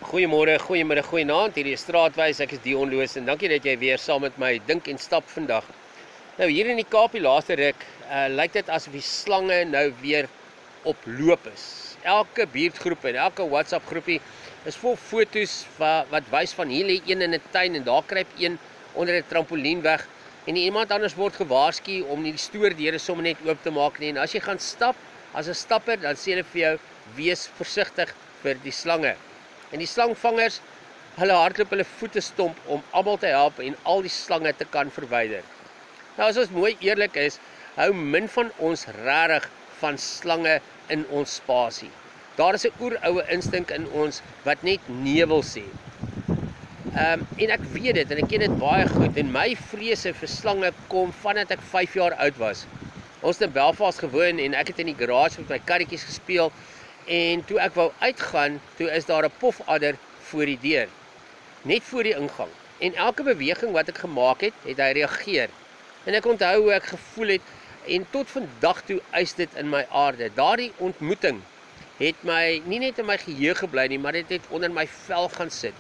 Goeiemôre, goeiemiddag, goeienaand. Hierdie is Straatwys. Ek is Dion Loos en dankie dat jy weer saam met my dink en stap vandag. Nou hier in die Kaap die laaste ruk lyk dit asof die slange nou weer op loop is. Elke buurtgroep en elke WhatsApp groepie is vol foto's wat wys van hier lê een in 'n tuin en daar kruip een onder 'n trampolien weg en iemand anders word gewaarsku om nie die stoordeure sommer net oop te maak nie. En as jy gaan stap as 'n stapper, dan sê hulle vir jou wees versigtig vir die slange. En die slangvangers, hulle hardloop hulle voete stomp om almal te help en al die slange te kan verwyder. Nou as ons mooi eerlik is, hou min van ons regtig van slange in ons spasie. Daar is 'n oeroue instink in ons wat net nee wil sê. En ek weet dit en ek ken dit baie goed en my vrese vir slange kom vandat ek 5 jaar oud was. Ons het in Belfast gewoon en ek het in die garage met my karretjies gespeel. En toe ek wou uitgaan, toe is daar 'n pofadder voor die deur, net voor die ingang. En elke beweging wat ek gemaak het, het hy reageer. En ek onthou hoe ek gevoel het, en tot vandag toe eis dit in my aarde. Daardie ontmoeting het my nie net in my geheue gebly nie, maar dit het onder my vel gaan sit.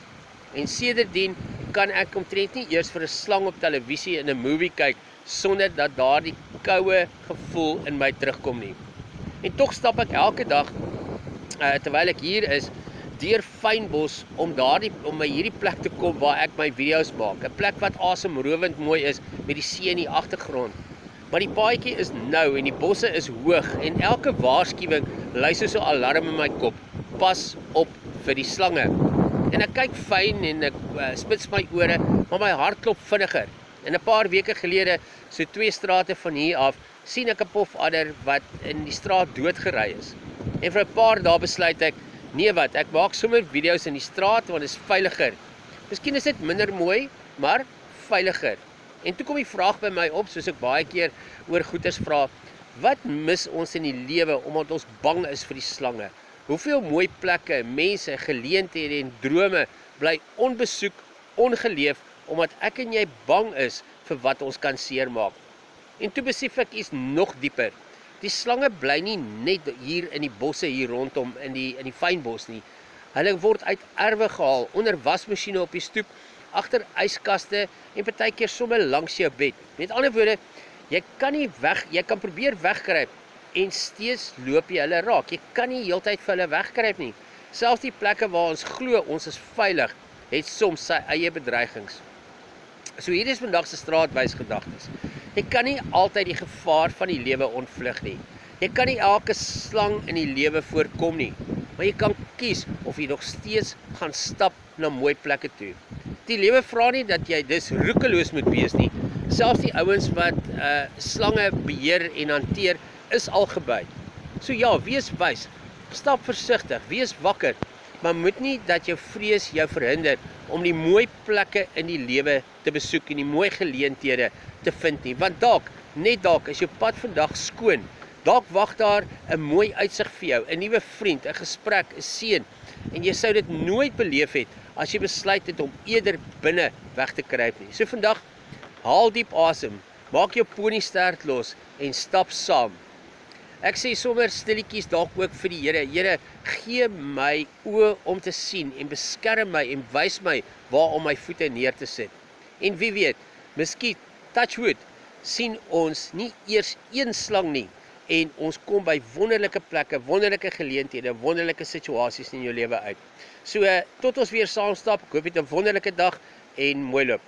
En sedertdien kan ek omtrent nie eers vir 'n slang op televisie in 'n movie kyk, sonder dat daardie koue gevoel in my terugkom nie. En tog stap ek elke dag, terwyl ek hier is, deur Fynbos om by hierdie plek te kom waar ek my video's maak. 'n Plek wat asemrowend mooi is met die see in die agtergrond. Maar die paadjie is nou en die bosse is hoog en elke waarskuwing lui so 'n alarm in my kop. Pas op vir die slange. En ek kyk fyn en ek spits my ore, maar my hart klop vinniger. En 'n paar weke gelede, so 2 strate van hier af, sien ek 'n pofadder wat in die straat doodgery is. En vir 'n paar dae besluit ek, nee wat, ek maak sommer video's in die straat want dit is veiliger. Miskien is dit minder mooi, maar veiliger. En toe kom die vraag by my op, soos ek baie keer oor goeters vra, wat mis ons in die lewe omdat ons bang is vir die slange? Hoeveel mooi plekke, mense, geleenthede en drome bly onbesoek, ongeleef, omdat ek en jy bang is vir wat ons kan seermaak. En toe besef ek iets nog dieper. Die slange bly nie net hier in die bosse hier rondom in die Fynbos nie. Hulle word uit erwe gehaal, onder wasmasjiene op die stoep, agter yskaste en partykeer sommer langs jou bed. Met ander woorde, jy kan probeer wegkruip en steeds loop jy hulle raak. Jy kan nie heeltyd vir hulle wegkruip nie. Selfs die plekke waar ons glo ons is veilig, het soms sy eie bedreigings. So hier is vandag se straatwys gedagtes. Jy kan nie altyd die gevaar van die lewe ontvlug nie. Jy kan nie elke slang in die lewe voorkom nie. Maar jy kan kies of jy nog steeds gaan stap na mooi plekke toe. Die lewe vra nie dat jy dus roekeloos moet wees nie. Selfs die ouens wat slange beheer en hanteer, is al gebyt. So ja, wees wys. Stap versigtig, wees wakker. Maar moet nie dat jou vrees jou verhinder om die mooi plekke in die lewe te besoek en die mooi geleenthede te vind nie. Want net dalk is jou pad vandag skoon. Dalk wag daar 'n mooi uitsig vir jou, 'n nuwe vriend, 'n gesprek, 'n seën. En jy sou dit nooit beleef het as jy besluit het om eerder binne weg te kruip nie. So vandag, haal diep asem, maak jou poniestert los en stap saam. Ek sê sommer stilletjies dalk ook vir die Here, Here, gee my oë om te sien en beskerm my en wys my waar om my voete neer te sit. En wie weet, miskien, touch wood, sien ons nie eers een slang nie en ons kom by wonderlike plekke, wonderlike geleenthede, wonderlike situasies in jou lewe uit. So, tot ons weer saam stap, ek hoop jy het 'n wonderlike dag en mooi loop.